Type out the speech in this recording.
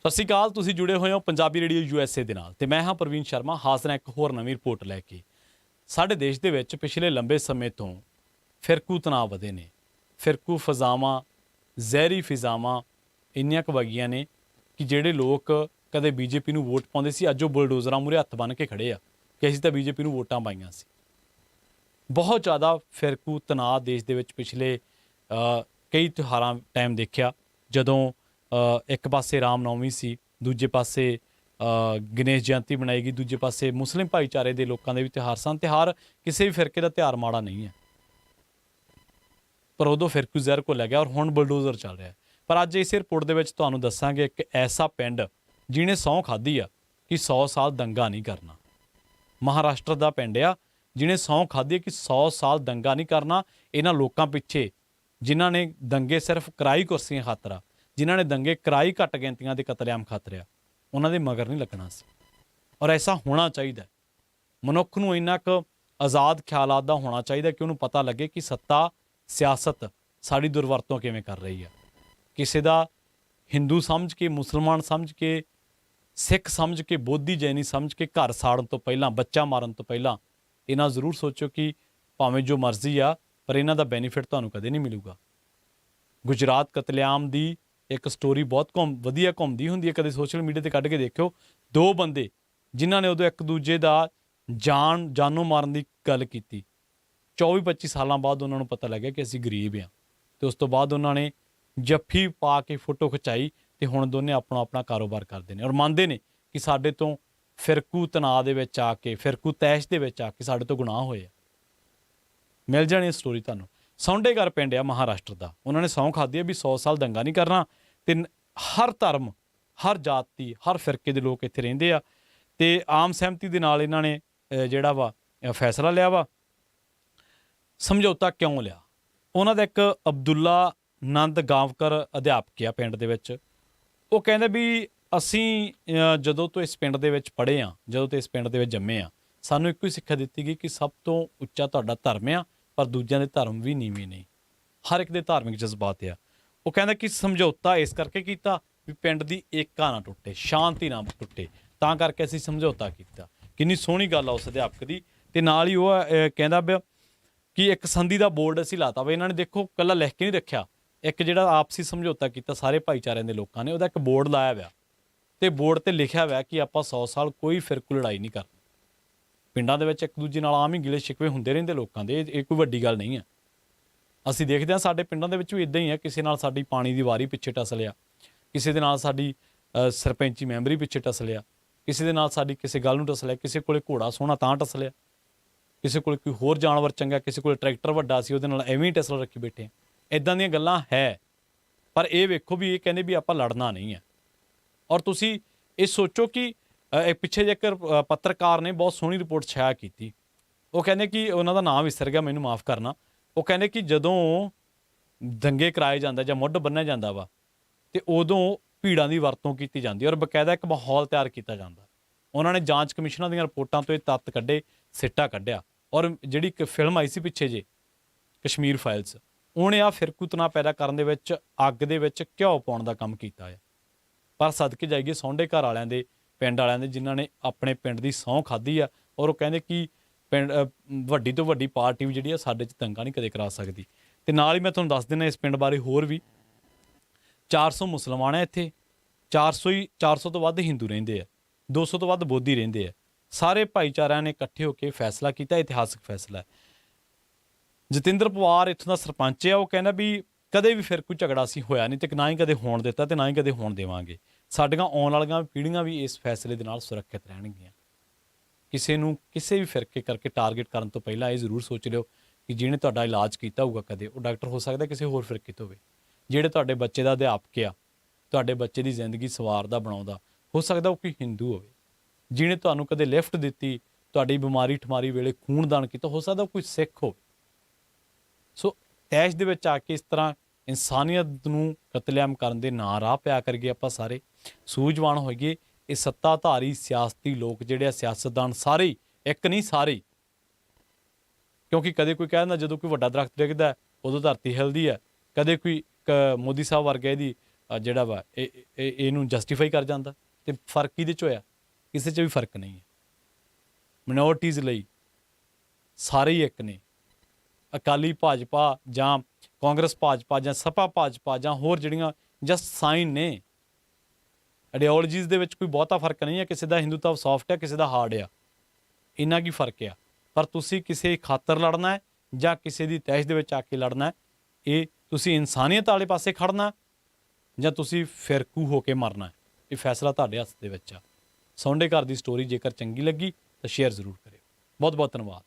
ਸਤਿ ਸ਼੍ਰੀ ਅਕਾਲ। ਤੁਸੀਂ ਜੁੜੇ ਹੋਏ ਹੋ ਪੰਜਾਬੀ ਰੇਡੀਓ USA ਦੇ ਨਾਲ ਤੇ ਮੈਂ ਹਾਂ ਪ੍ਰਵੀਨ ਸ਼ਰਮਾ, ਹਾਜ਼ਰ ਹਾਂ ਇੱਕ ਹੋਰ ਨਵੀਂ ਰਿਪੋਰਟ ਲੈ ਕੇ। ਸਾਡੇ ਦੇਸ਼ ਦੇ ਵਿੱਚ ਪਿਛਲੇ ਲੰਬੇ ਸਮੇਂ ਤੋਂ ਫਿਰਕੂ ਤਣਾਅ ਵਧੇ ਨੇ। ਫਿਰਕੂ ਫਜ਼ਾਵਾਂ, ਜ਼ਹਿਰੀ ਫਿਜ਼ਾਵਾਂ ਇੰਨੀਆਂ ਕੁ ਵਗੀਆਂ ਨੇ ਕਿ ਜਿਹੜੇ ਲੋਕ ਕਦੇ ਬੀਜੇਪੀ ਨੂੰ ਵੋਟ ਪਾਉਂਦੇ ਸੀ, ਅੱਜ ਉਹ ਬੁਲਡੋਜ਼ਰਾਂ ਮੂਹਰੇ ਹੱਥ ਬੰਨ੍ਹ ਕੇ ਖੜੇ ਆ ਕਿ ਅਸੀਂ ਤਾਂ ਬੀਜੇਪੀ ਨੂੰ ਵੋਟਾਂ ਪਾਈਆਂ ਸੀ। ਬਹੁਤ ਜ਼ਿਆਦਾ ਫਿਰਕੂ ਤਣਾਅ ਦੇਸ਼ ਦੇ ਵਿੱਚ ਪਿਛਲੇ ਕਈ ਤਿਉਹਾਰਾਂ ਟਾਈਮ ਦੇਖਿਆ। ਜਦੋਂ ਇੱਕ ਪਾਸੇ ਰਾਮ ਨੌਮੀ ਸੀ, ਦੂਜੇ ਪਾਸੇ ਗਣੇਸ਼ ਜਯੰਤੀ ਮਨਾਈ ਗਈ, ਦੂਜੇ ਪਾਸੇ ਮੁਸਲਿਮ ਭਾਈਚਾਰੇ ਦੇ ਲੋਕਾਂ ਦੇ ਵੀ ਤਿਉਹਾਰ ਸਨ। ਤਿਉਹਾਰ ਕਿਸੇ ਵੀ ਫਿਰਕੇ ਦਾ ਤਿਉਹਾਰ ਮਾੜਾ ਨਹੀਂ ਹੈ, ਪਰ ਉਦੋਂ ਫਿਰਕੂ ਜ਼ਹਿਰ ਘੁਲਿਆ ਗਿਆ ਔਰ ਹੁਣ ਬੁਲਡੋਜ਼ਰ ਚੱਲ ਰਿਹਾ। ਪਰ ਅੱਜ ਇਸ ਰਿਪੋਰਟ ਦੇ ਵਿੱਚ ਤੁਹਾਨੂੰ ਦੱਸਾਂਗੇ ਇੱਕ ਐਸਾ ਪਿੰਡ ਜਿਹਨੇ ਸਹੁੰ ਖਾਧੀ ਆ ਕਿ 100 ਸਾਲ ਦੰਗਾ ਨਹੀਂ ਕਰਨਾ। ਮਹਾਰਾਸ਼ਟਰ ਦਾ ਪਿੰਡ ਆ ਜਿਹਨੇ ਸਹੁੰ ਖਾਧੀ ਹੈ ਕਿ 100 ਸਾਲ ਦੰਗਾ ਨਹੀਂ ਕਰਨਾ। ਇਹਨਾਂ ਲੋਕਾਂ ਪਿੱਛੇ ਜਿਨ੍ਹਾਂ ਨੇ ਦੰਗੇ ਸਿਰਫ ਕਿਰਾਈ ਕੁਰਸੀਆਂ ਖਾਤਰ ਆ, ਜਿਨ੍ਹਾਂ ਨੇ ਦੰਗੇ ਕਿਰਾਈ ਘੱਟ ਗਿਣਤੀਆਂ ਦੇ ਕਤਲੇਆਮ ਖਾਤਰ ਆ, ਉਹਨਾਂ ਦੇ ਮਗਰ ਨਹੀਂ ਲੱਗਣਾ ਸੀ। ਔਰ ਐਸਾ ਹੋਣਾ ਚਾਹੀਦਾ। ਮਨੁੱਖ ਨੂੰ ਇੰਨਾ ਕੁ ਆਜ਼ਾਦ ਖਿਆਲਾਤ ਦਾ ਹੋਣਾ ਚਾਹੀਦਾ ਕਿ ਉਹਨੂੰ ਪਤਾ ਲੱਗੇ ਕਿ ਸੱਤਾ, ਸਿਆਸਤ ਸਾਡੀ ਦੁਰਵਰਤੋਂ ਕਿਵੇਂ ਕਰ ਰਹੀ ਆ। ਕਿਸੇ ਦਾ ਹਿੰਦੂ ਸਮਝ ਕੇ, ਮੁਸਲਮਾਨ ਸਮਝ ਕੇ, ਸਿੱਖ ਸਮਝ ਕੇ, ਬੋਧੀ ਜੈਨੀ ਸਮਝ ਕੇ ਘਰ ਸਾੜਨ ਤੋਂ ਪਹਿਲਾਂ, ਬੱਚਾ ਮਾਰਨ ਤੋਂ ਪਹਿਲਾਂ ਇਹਨਾਂ ਜ਼ਰੂਰ ਸੋਚੋ ਕਿ ਭਾਵੇਂ ਜੋ ਮਰਜ਼ੀ ਆ, ਪਰ ਇਹਨਾਂ ਦਾ ਬੈਨੀਫਿਟ ਤੁਹਾਨੂੰ ਕਦੇ ਨਹੀਂ ਮਿਲੂਗਾ। ਗੁਜਰਾਤ ਕਤਲੇਆਮ ਦੀ ਇੱਕ ਸਟੋਰੀ ਬਹੁਤ ਵਧੀਆ ਘੁੰਮਦੀ ਹੁੰਦੀ ਹੈ, ਕਦੇ ਸੋਸ਼ਲ ਮੀਡੀਆ ਤੇ ਕੱਢ ਕੇ ਦੇਖਿਓ। 2 ਬੰਦੇ ਜਿਨ੍ਹਾਂ ਨੇ ਉਦੋਂ ਇੱਕ ਦੂਜੇ ਦਾ ਜਾਨੋਂ ਮਾਰਨ ਦੀ ਗੱਲ ਕੀਤੀ, 24-25 ਸਾਲਾਂ ਬਾਅਦ ਉਹਨਾਂ ਨੂੰ ਪਤਾ ਲੱਗਿਆ ਕਿ ਅਸੀਂ ਗਰੀਬ ਹਾਂ, ਤੇ ਉਸ ਤੋਂ ਬਾਅਦ ਉਹਨਾਂ ਨੇ ਜੱਫੀ ਪਾ ਕੇ ਫੋਟੋ ਖਿਚਾਈ ਤੇ ਹੁਣ ਦੋਨੇ ਆਪਣਾ ਕਾਰੋਬਾਰ ਕਰਦੇ ਨੇ ਔਰ ਮੰਨਦੇ ਨੇ ਕਿ ਸਾਡੇ ਤੋਂ ਫਿਰਕੂ ਤਣਾਅ ਦੇ ਵਿੱਚ ਆ ਕੇ, ਫਿਰਕੂ ਤੈਸ਼ ਦੇ ਵਿੱਚ ਆ ਕੇ ਸਾਡੇ ਤੋਂ ਗੁਨਾਹ ਹੋਏ ਆ। ਮਿਲ ਜਾਣੀ ਸਟੋਰੀ ਤੁਹਾਨੂੰ। ਸੌਂਡੇਗਰ ਪਿੰਡ ਆ ਮਹਾਰਾਸ਼ਟਰ ਦਾ। ਉਹਨਾਂ ਨੇ ਸਹੁੰ ਖਾਧੀ ਹੈ ਵੀ 100 ਸਾਲ ਦੰਗਾ ਨਹੀਂ ਕਰਨਾ, ਤੇ ਹਰ ਧਰਮ, ਹਰ ਜਾਤੀ, ਹਰ ਫਿਰਕੇ ਦੇ ਲੋਕ ਇੱਥੇ ਰਹਿੰਦੇ ਆ ਤੇ ਆਮ ਸਹਿਮਤੀ ਦੇ ਨਾਲ ਇਹਨਾਂ ਨੇ ਜਿਹੜਾ ਵਾ ਫੈਸਲਾ ਲਿਆ ਵਾ। ਸਮਝੌਤਾ ਕਿਉਂ ਲਿਆ? ਉਹਨਾਂ ਦਾ ਇੱਕ ਅਬਦੁੱਲਾ ਨੰਦ ਗਾਂਵਕਰ ਅਧਿਆਪਕ ਆ ਪਿੰਡ ਦੇ ਵਿੱਚ। ਉਹ ਕਹਿੰਦੇ ਵੀ ਅਸੀਂ ਜਦੋਂ ਤੋਂ ਇਸ ਪਿੰਡ ਦੇ ਵਿੱਚ ਪੜ੍ਹੇ ਆ, ਜਦੋਂ ਤੋਂ ਇਸ ਪਿੰਡ ਦੇ ਵਿੱਚ ਜੰਮੇ ਆ, ਸਾਨੂੰ ਇੱਕੋ ਹੀ ਸਿੱਖਿਆ ਦਿੱਤੀ ਗਈ ਕਿ ਸਭ ਤੋਂ ਉੱਚਾ ਤੁਹਾਡਾ ਧਰਮ ਆ, ਪਰ ਦੂਜਿਆਂ ਦੇ ਧਰਮ ਵੀ ਨੀਵੇਂ ਨਹੀਂ। ਹਰ ਇੱਕ ਦੇ ਧਾਰਮਿਕ ਜਜ਼ਬਾਤ ਆ। ਉਹ ਕਹਿੰਦਾ ਕਿ ਸਮਝੌਤਾ ਇਸ ਕਰਕੇ ਕੀਤਾ ਵੀ ਪਿੰਡ ਦੀ ਏਕਤਾ ਨਾ ਟੁੱਟੇ, ਸ਼ਾਂਤੀ ਨਾ ਟੁੱਟੇ, ਤਾਂ ਕਰਕੇ ਅਸੀਂ ਸਮਝੌਤਾ ਕੀਤਾ। ਕਿੰਨੀ ਸੋਹਣੀ ਗੱਲ ਆ ਉਸ ਅਧਿਆਪਕ ਦੀ। ਤੇ ਨਾਲ ਹੀ ਉਹ ਕਹਿੰਦਾ ਵੀ ਕਿ ਇੱਕ ਸੰਧੀ ਦਾ ਬੋਰਡ ਅਸੀਂ ਲਾਤਾ ਵਾ। ਇਹਨਾਂ ਨੇ ਦੇਖੋ ਇਕੱਲਾ ਲਿਖ ਕੇ ਨਹੀਂ ਰੱਖਿਆ, ਇੱਕ ਜਿਹੜਾ ਆਪਸੀ ਸਮਝੌਤਾ ਕੀਤਾ ਸਾਰੇ ਭਾਈਚਾਰਿਆਂ ਦੇ ਲੋਕਾਂ ਨੇ, ਉਹਦਾ ਇੱਕ ਬੋਰਡ ਲਾਇਆ ਹੋਇਆ ਤੇ ਬੋਰਡ ਤੇ ਲਿਖਿਆ ਹੋਇਆ ਕਿ ਆਪਾਂ 100 ਸਾਲ ਕੋਈ ਫਿਰਕੂ ਲੜਾਈ ਨਹੀਂ ਕਰਨੀ। ਪਿੰਡਾਂ ਦੇ ਵਿੱਚ ਇੱਕ ਦੂਜੇ ਨਾਲ ਆਮ ਹੀ ਗਿਲੇ ਸ਼ਿਕਵੇ ਹੁੰਦੇ ਰਹਿੰਦੇ ਲੋਕਾਂ ਦੇ, ਇਹ ਕੋਈ ਵੱਡੀ ਗੱਲ ਨਹੀਂ ਹੈ। ਅਸੀਂ ਦੇਖਦੇ ਹਾਂ ਸਾਡੇ ਪਿੰਡਾਂ ਦੇ ਵਿੱਚ ਵੀ ਇੱਦਾਂ ਹੀ ਹੈ। ਕਿਸੇ ਨਾਲ ਸਾਡੀ ਪਾਣੀ ਦੀ ਵਾਰੀ ਪਿੱਛੇ ਟੱਸ ਲਿਆ, ਕਿਸੇ ਦੇ ਨਾਲ ਸਾਡੀ ਸਰਪੰਚੀ ਮੈਂਬਰੀ ਪਿੱਛੇ ਟੱਸ ਲਿਆ, ਕਿਸੇ ਦੇ ਨਾਲ ਸਾਡੀ ਕਿਸੇ ਗੱਲ ਨੂੰ ਟੱਸ ਲਿਆ, ਕਿਸੇ ਕੋਲੇ ਘੋੜਾ ਸੋਹਣਾ ਤਾਂ ਟੱਸ ਲਿਆ, ਕਿਸੇ ਕੋਲ ਕੋਈ ਹੋਰ ਜਾਨਵਰ ਚੰਗਾ, ਕਿਸੇ ਕੋਲ ਟਰੈਕਟਰ ਵੱਡਾ ਸੀ ਉਹਦੇ ਨਾਲ ਐਵੇਂ ਹੀ ਟੱਸਲ ਰੱਖੀ ਬੈਠੇ। ਇੱਦਾਂ ਦੀਆਂ ਗੱਲਾਂ ਹੈ, ਪਰ ਇਹ ਵੇਖੋ ਵੀ ਇਹ ਕਹਿੰਦੇ ਵੀ ਆਪਾਂ ਲੜਨਾ ਨਹੀਂ ਹੈ। ਔਰ ਤੁਸੀਂ ਇਹ ਸੋਚੋ ਕਿ ਪਿੱਛੇ ਜੇ ਇੱਕ ਪੱਤਰਕਾਰ ਨੇ ਬਹੁਤ ਸੋਹਣੀ ਰਿਪੋਰਟ ਛਾਇਆ ਕੀਤੀ। ਉਹ ਕਹਿੰਦੇ ਕਿ ਉਹਨਾਂ ਦਾ ਨਾਮ ਵਿਸਰ ਗਿਆ, ਮੈਨੂੰ ਮਾਫ ਕਰਨਾ। ਉਹ ਕਹਿੰਦੇ ਕਿ ਜਦੋਂ ਦੰਗੇ ਕਰਾਏ ਜਾਂਦਾ ਜਾਂ ਮੁੱਢ ਬੰਨ੍ਹਿਆ ਜਾਂਦਾ ਵਾ ਤੇ ਉਦੋਂ ਭੀੜਾਂ ਦੀ ਵਰਤੋਂ ਕੀਤੀ ਜਾਂਦੀ ਔਰ ਬਕਾਇਦਾ ਇੱਕ ਮਾਹੌਲ ਤਿਆਰ ਕੀਤਾ ਜਾਂਦਾ। ਉਹਨਾਂ ਨੇ ਜਾਂਚ ਕਮਿਸ਼ਨਾਂ ਦੀਆਂ ਰਿਪੋਰਟਾਂ ਤੋਂ ਇਹ ਤੱਤ ਕੱਢੇ, ਸਿੱਟਾ ਕੱਢਿਆ। ਔਰ ਜਿਹੜੀ ਇੱਕ ਫਿਲਮ ਆਈ ਸੀ ਪਿੱਛੇ ਜੇ, ਕਸ਼ਮੀਰ ਫਾਈਲਸ, ਉਹਨੇ ਆ ਫਿਰਕੂ ਤਣਾਅ ਪੈਦਾ ਕਰਨ ਦੇ ਵਿੱਚ, ਅੱਗ ਦੇ ਵਿੱਚ ਘਿਓ ਪਾਉਣ ਦਾ ਕੰਮ ਕੀਤਾ ਹੈ। ਪਰ ਸਦਕੇ ਜਾਈਏ ਸੌਂਡੇ ਘਰ ਵਾਲਿਆਂ ਦੇ, ਪਿੰਡ ਵਾਲਿਆਂ ਦੇ, ਜਿਨ੍ਹਾਂ ਨੇ ਆਪਣੇ ਪਿੰਡ ਦੀ ਸਹੁੰ ਖਾਧੀ ਆ ਔਰ ਉਹ ਕਹਿੰਦੇ ਕਿ ਪਿੰਡ ਵੱਡੀ ਤੋਂ ਵੱਡੀ ਪਾਰਟੀ ਵੀ ਜਿਹੜੀ ਆ ਸਾਡੇ 'ਚ ਦੰਗਾ ਨਹੀਂ ਕਦੇ ਕਰਾ ਸਕਦੀ। ਤੇ ਨਾਲ ਹੀ ਮੈਂ ਤੁਹਾਨੂੰ ਦੱਸ ਦਿੰਦਾ ਇਸ ਪਿੰਡ ਬਾਰੇ ਹੋਰ ਵੀ। 400 ਮੁਸਲਮਾਨ ਹੈ ਇੱਥੇ, 400 ਤੋਂ ਵੱਧ ਹਿੰਦੂ ਰਹਿੰਦੇ ਆ, 200 ਤੋਂ ਵੱਧ ਬੋਧੀ ਰਹਿੰਦੇ ਆ। ਸਾਰੇ ਭਾਈਚਾਰਿਆਂ ਨੇ ਇਕੱਠੇ ਹੋ ਕੇ ਫੈਸਲਾ ਕੀਤਾ, ਇਤਿਹਾਸਕ ਫੈਸਲਾ ਹੈ। ਜਤਿੰਦਰ ਪਵਾਰ ਇੱਥੋਂ ਦਾ ਸਰਪੰਚ ਆ। ਉਹ ਕਹਿੰਦਾ ਵੀ ਕਦੇ ਵੀ ਫਿਰਕੂ ਝਗੜਾ ਅਸੀਂ ਹੋਇਆ ਨਹੀਂ ਤੇ ਨਾ ਹੀ ਕਦੇ ਹੋਣ ਦਿੱਤਾ ਤੇ ਨਾ ਹੀ ਕਦੇ ਹੋਣ ਦੇਵਾਂਗੇ। ਸਾਡੀਆਂ ਆਉਣ ਵਾਲੀਆਂ ਪੀੜ੍ਹੀਆਂ ਵੀ ਇਸ ਫੈਸਲੇ ਦੇ ਨਾਲ ਸੁਰੱਖਿਅਤ ਰਹਿਣਗੀਆਂ। ਕਿਸੇ ਨੂੰ ਕਿਸੇ ਵੀ ਫਿਰਕੇ ਕਰਕੇ ਟਾਰਗੇਟ ਕਰਨ ਤੋਂ ਪਹਿਲਾਂ ਇਹ ਜ਼ਰੂਰ ਸੋਚ ਲਿਓ ਕਿ ਜਿਹਨੇ ਤੁਹਾਡਾ ਇਲਾਜ ਕੀਤਾ ਹੋਊਗਾ ਕਦੇ, ਉਹ ਡਾਕਟਰ ਹੋ ਸਕਦਾ ਕਿਸੇ ਹੋਰ ਫਿਰਕੇ ਤੋਂ ਹੋਵੇ। ਜਿਹੜੇ ਤੁਹਾਡੇ ਬੱਚੇ ਦਾ ਅਧਿਆਪਕ ਆ, ਤੁਹਾਡੇ ਬੱਚੇ ਦੀ ਜ਼ਿੰਦਗੀ ਸਵਾਰਦਾ ਬਣਾਉਂਦਾ, ਹੋ ਸਕਦਾ ਉਹ ਕੋਈ ਹਿੰਦੂ ਹੋਵੇ। ਜਿਹਨੇ ਤੁਹਾਨੂੰ ਕਦੇ ਲਿਫਟ ਦਿੱਤੀ, ਤੁਹਾਡੀ ਬਿਮਾਰੀ ਠਮਾਰੀ ਵੇਲੇ ਖੂਨਦਾਨ ਕੀਤਾ, ਹੋ ਸਕਦਾ ਉਹ ਕੋਈ ਸਿੱਖ ਹੋਵੇ। ਸੋ ਤੈਸ਼ ਦੇ ਵਿੱਚ ਆ ਕੇ ਇਸ ਤਰ੍ਹਾਂ ਇਨਸਾਨੀਅਤ ਨੂੰ ਕਤਲੇਆਮ ਕਰਨ ਦੇ ਨਾਂ ਰਾਹ ਪਿਆ ਕਰੀਏ। ਆਪਾਂ ਸਾਰੇ ਸੂਝਵਾਨ ਹੋਈਏ। ਇਹ ਸੱਤਾਧਾਰੀ ਸਿਆਸਤੀ ਲੋਕ ਜਿਹੜੇ ਆ, ਸਿਆਸਤਦਾਨ ਸਾਰੇ, ਇੱਕ ਨਹੀਂ ਸਾਰੇ, ਕਿਉਂਕਿ ਕਦੇ ਕੋਈ ਕਹਿ ਦਿੰਦਾ ਜਦੋਂ ਕੋਈ ਵੱਡਾ ਦਰਖਤ ਡਿੱਗਦਾ ਉਦੋਂ ਧਰਤੀ ਹਿਲਦੀ ਹੈ, ਕਦੇ ਕੋਈ ਮੋਦੀ ਸਾਹਿਬ ਵਰਗਾ ਇਹਦੀ ਜਿਹੜਾ ਵਾ ਇਹਨੂੰ ਜਸਟੀਫਾਈ ਕਰ ਜਾਂਦਾ। ਤੇ ਫਰਕ ਕਿਹਦੇ 'ਚ ਹੋਇਆ? ਕਿਸੇ 'ਚ ਵੀ ਫਰਕ ਨਹੀਂ ਹੈ। ਮਿਨੋਰਟੀਜ਼ ਲਈ ਸਾਰੇ ਹੀ ਇੱਕ ਨੇ। ਅਕਾਲੀ ਭਾਜਪਾ ਜਾਂ ਕਾਂਗਰਸ ਭਾਜਪਾ ਜਾਂ ਸਪਾ ਭਾਜਪਾ ਜਾਂ ਹੋਰ ਜਿਹੜੀਆਂ ਜਸਟ ਸਾਈਨ ਨੇ। ਆਈਡੀਓਲੋਜੀਜ਼ ਦੇ ਵਿੱਚ ਕੋਈ ਬਹੁਤਾ ਫਰਕ ਨਹੀਂ ਹੈ। ਕਿਸੇ ਦਾ ਹਿੰਦੂਤਵ ਸੌਫਟ ਹੈ, ਕਿਸੇ ਦਾ ਹਾਰਡ ਆ, ਇੰਨਾ ਕੀ ਫਰਕ ਆ। ਪਰ ਤੁਸੀਂ ਕਿਸੇ ਖਾਤਰ ਲੜਨਾ ਹੈ ਜਾਂ ਕਿਸੇ ਦੀ ਤਹਿਸ਼ ਦੇ ਵਿੱਚ ਆ ਕੇ ਲੜਨਾ ਹੈ, ਇਹ ਤੁਸੀਂ ਇਨਸਾਨੀਅਤ ਵਾਲੇ ਪਾਸੇ ਖੜਨਾ ਜਾਂ ਤੁਸੀਂ ਫਿਰਕੂ ਹੋ ਕੇ ਮਰਨਾ ਹੈ, ਇਹ ਫੈਸਲਾ ਤੁਹਾਡੇ ਹੱਥ ਦੇ ਵਿੱਚ ਆ। ਸੌਂਡੇ ਘਰ ਦੀ ਸਟੋਰੀ ਜੇਕਰ ਚੰਗੀ ਲੱਗੀ ਤਾਂ ਸ਼ੇਅਰ ਜ਼ਰੂਰ ਕਰਿਓ। ਬਹੁਤ ਬਹੁਤ ਧੰਨਵਾਦ।